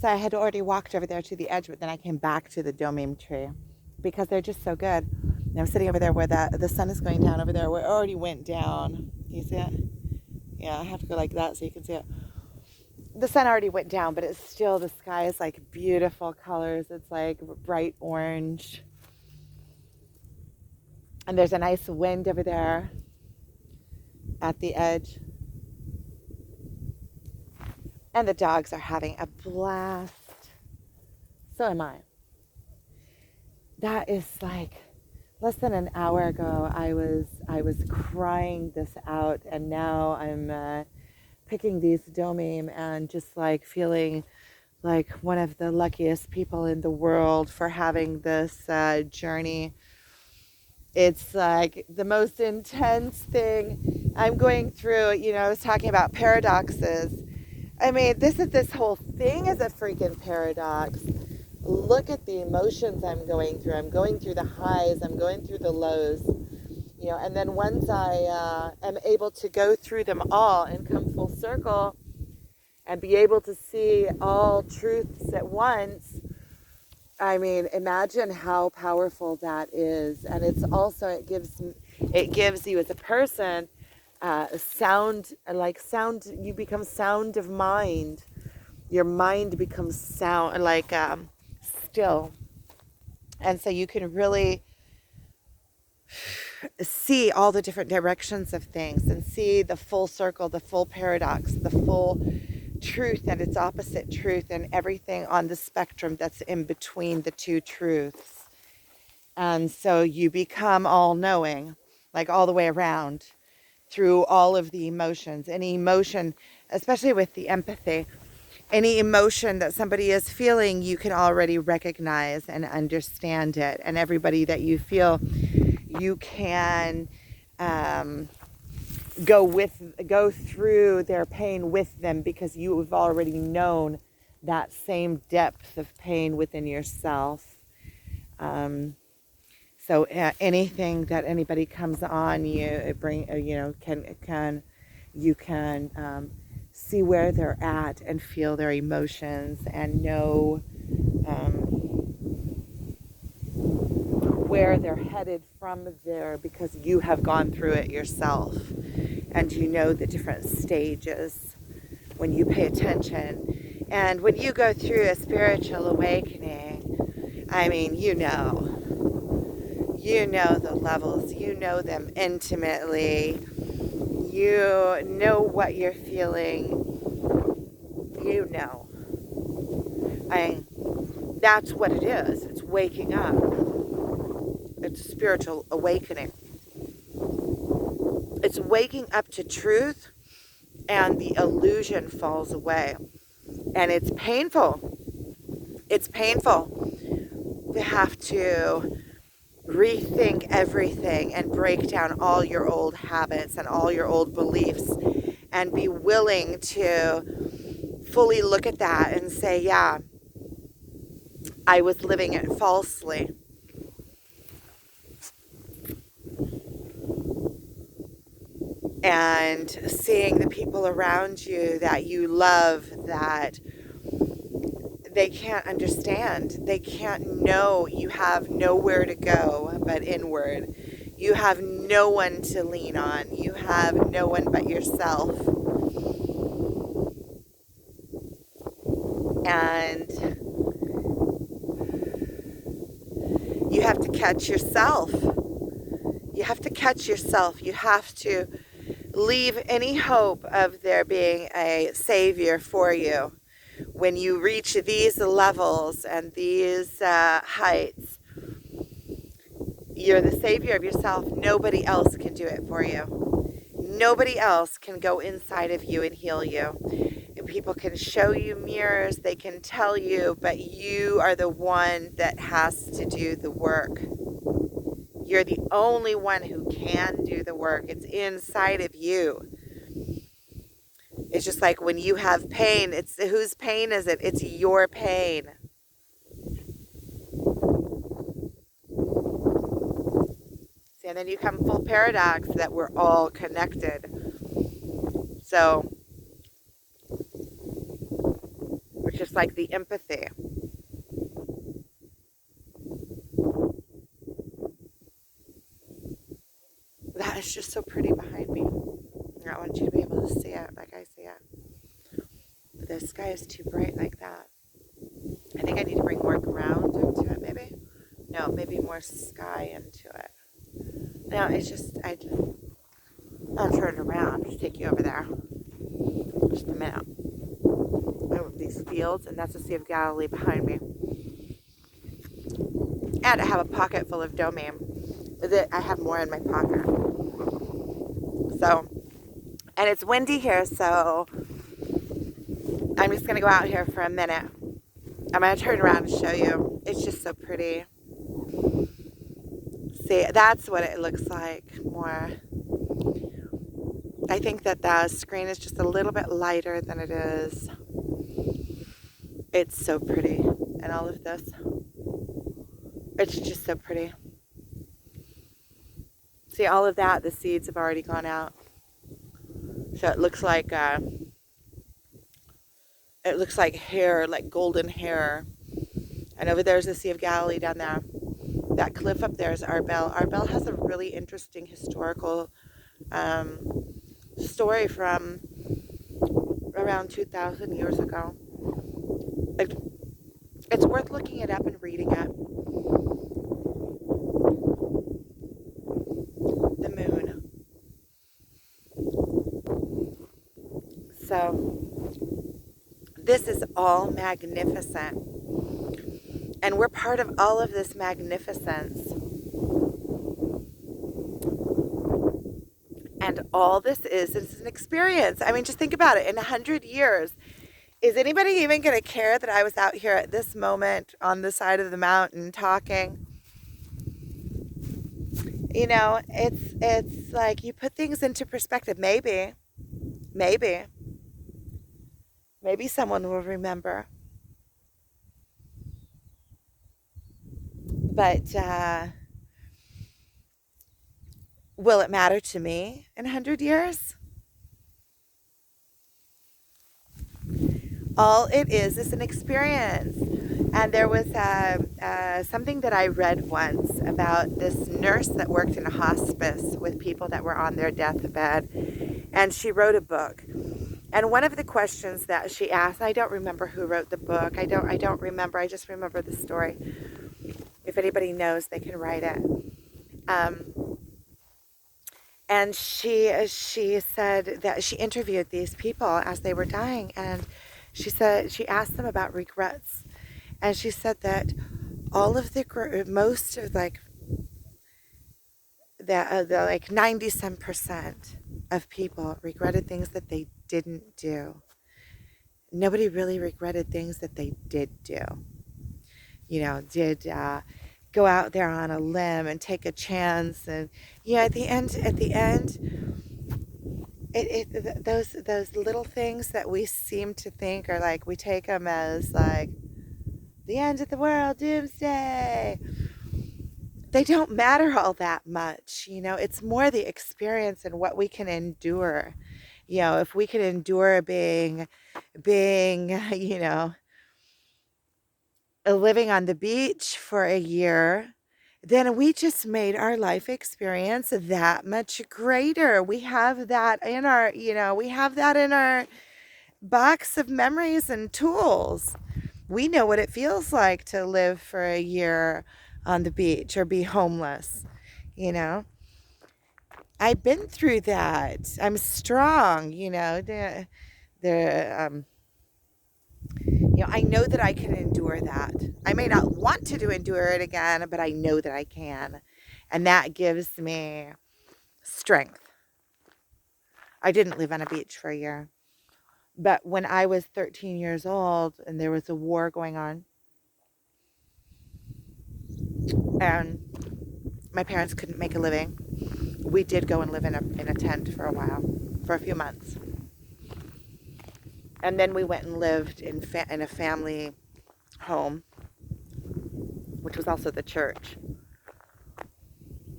So I had already walked over there to the edge, but then I came back to the domeme tree because they're just so good. And I'm sitting over there where the sun is going down over there, where it already went down. Can you see it? Yeah, I have to go like that so you can see it. The sun already went down, but it's still, the sky is like beautiful colors. It's like bright orange. And there's a nice wind over there at the edge. And the dogs are having a blast. So am I. That is like less than an hour ago I was crying this out, and now I'm picking these domeme and just like feeling like one of the luckiest people in the world for having this journey. It's like the most intense thing I'm going through. You know, I was talking about paradoxes. I mean, this whole thing is a freaking paradox. Look at the emotions I'm going through. I'm going through the highs. I'm going through the lows. You know, and then once I am able to go through them all and come full circle and be able to see all truths at once, I mean, imagine how powerful that is. And it's also, it gives you as a person sound, you become sound of mind. Your mind becomes sound, like still. And so you can really see all the different directions of things and see the full circle, the full paradox, the full truth and its opposite truth, and everything on the spectrum that's in between the two truths. And so you become all-knowing, like all the way around, through all of the emotions. Any emotion, especially with the empathy, any emotion that somebody is feeling, you can already recognize and understand it. And everybody that you feel, you can go through their pain with them, because you have already known that same depth of pain within yourself. So anything that anybody comes on you, you can see where they're at and feel their emotions and know where they're headed from there, because you have gone through it yourself and you know the different stages when you pay attention. And when you go through a spiritual awakening, I mean, you know the levels, you know them intimately, you know what you're feeling, you know. That's what it is. It's waking up. It's spiritual awakening. It's waking up to truth, and the illusion falls away. And it's painful. It's painful to have to rethink everything and break down all your old habits and all your old beliefs, and be willing to fully look at that and say, yeah, I was living it falsely. And seeing the people around you that you love, that they can't understand, they can't know, you have nowhere to go but inward. You have no one to lean on. You have no one but yourself. And you have to catch yourself. You have to catch yourself. You have to leave any hope of there being a savior for you. When you reach these levels and these heights, you're the savior of yourself. Nobody else can do it for you. Nobody else can go inside of you and heal you. And people can show you mirrors, they can tell you, but you are the one that has to do the work. You're the only one who can do the work. It's inside of you. It's just like when you have pain, it's whose pain is it? It's your pain. See, and then you come full paradox that we're all connected. So we're which is like the empathy. That is just so pretty behind me. I want you to be able to see it like I see it. But the sky is too bright like that. I think I need to bring more ground into it, maybe. No, maybe more sky into it. No, I'll turn it around. Just take you over there. Just a minute. These fields, and that's the Sea of Galilee behind me. And I have a pocket full of domain. I have more in my pocket. So, and it's windy here, so I'm just going to go out here for a minute. I'm going to turn around and show you. It's just so pretty. See, that's what it looks like more. I think that the screen is just a little bit lighter than it is. It's so pretty. And all of this. It's just so pretty. See, all of that, the seeds have already gone out. So it looks like hair, like golden hair. And over there's the Sea of Galilee down there. That cliff up there is Arbel. Arbel has a really interesting historical story from around 2,000 years ago. It's worth looking it up and reading it. The moon. So this is all magnificent. And we're part of all of this magnificence. And all this is an experience. I mean, just think about it. In 100 years, is anybody even going to care that I was out here at this moment on the side of the mountain talking? You know, it's like you put things into perspective. Maybe someone will remember. But will it matter to me in 100 years? All it is an experience. And there was something that I read once about this nurse that worked in a hospice with people that were on their deathbed. And she wrote a book. And one of the questions that she asked, I don't remember who wrote the book. I don't remember. I just remember the story. If anybody knows, they can write it. And she said that she interviewed these people as they were dying, and she asked them about regrets, and she said that most of the 90% of people regretted things that they didn't do. Nobody really regretted things that they did do. Did go out there on a limb and take a chance, and at the end, those little things that we seem to think are like, we take them as like the end of the world, doomsday. They don't matter all that much. It's more the experience and what we can endure. If we can endure being living on the beach for a year, then we just made our life experience that much greater. We have that in our box of memories and tools. We know what it feels like to live for a year on the beach or be homeless. I've been through that. I'm strong. I know that I can endure that. I may not want to endure it again, but I know that I can. And that gives me strength. I didn't live on a beach for a year. But when I was 13 years old and there was a war going on, and my parents couldn't make a living, we did go and live in a tent for a while, for a few months. And then we went and lived in a family home, which was also the church.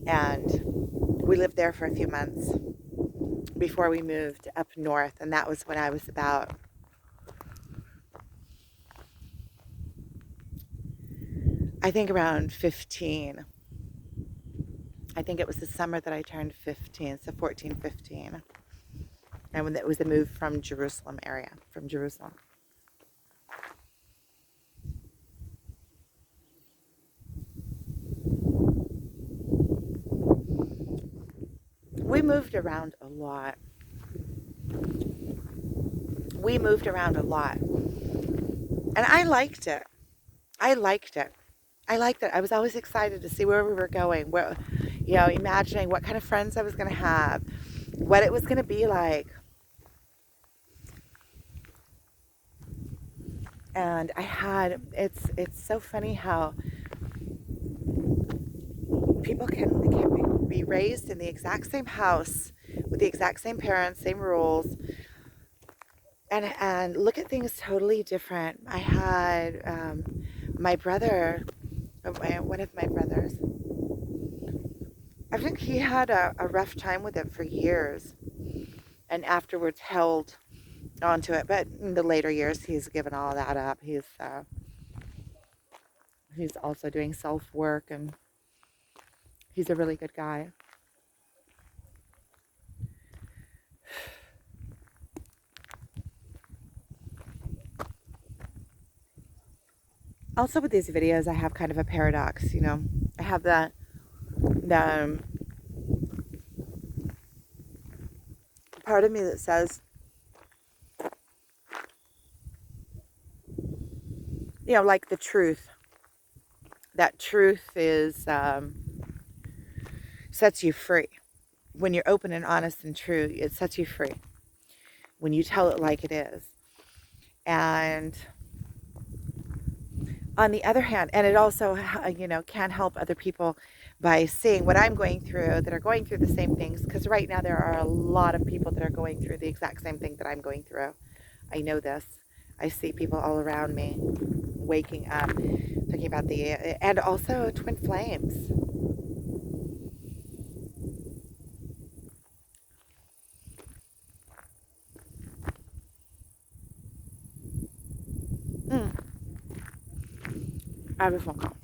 And we lived there for a few months before we moved up north. And that was when I was about I think around 15. I think it was the summer that I turned 15, so 14, 15. And when it was a move from Jerusalem area, from Jerusalem. We moved around a lot. We moved around a lot. And I liked it. I liked it. I liked it. I was always excited to see where we were going, where, imagining what kind of friends I was going to have, what it was going to be like. And it's so funny how people can be raised in the exact same house with the exact same parents, same rules, and look at things totally different. I had my brother, one of my brothers, I think he had a rough time with it for years, and afterwards held onto it. But in the later years, he's given all that up. He's also doing self work, and he's a really good guy. Also, with these videos, I have kind of a paradox. I have the part of me that says, like the truth. That truth is sets you free. When you're open and honest and true, it sets you free. When you tell it like it is. And on the other hand, and it also, can help other people by seeing what I'm going through that are going through the same things. Because right now there are a lot of people that are going through the exact same thing that I'm going through. I know this. I see people all around me waking up, talking about and also twin flames. I have a phone call.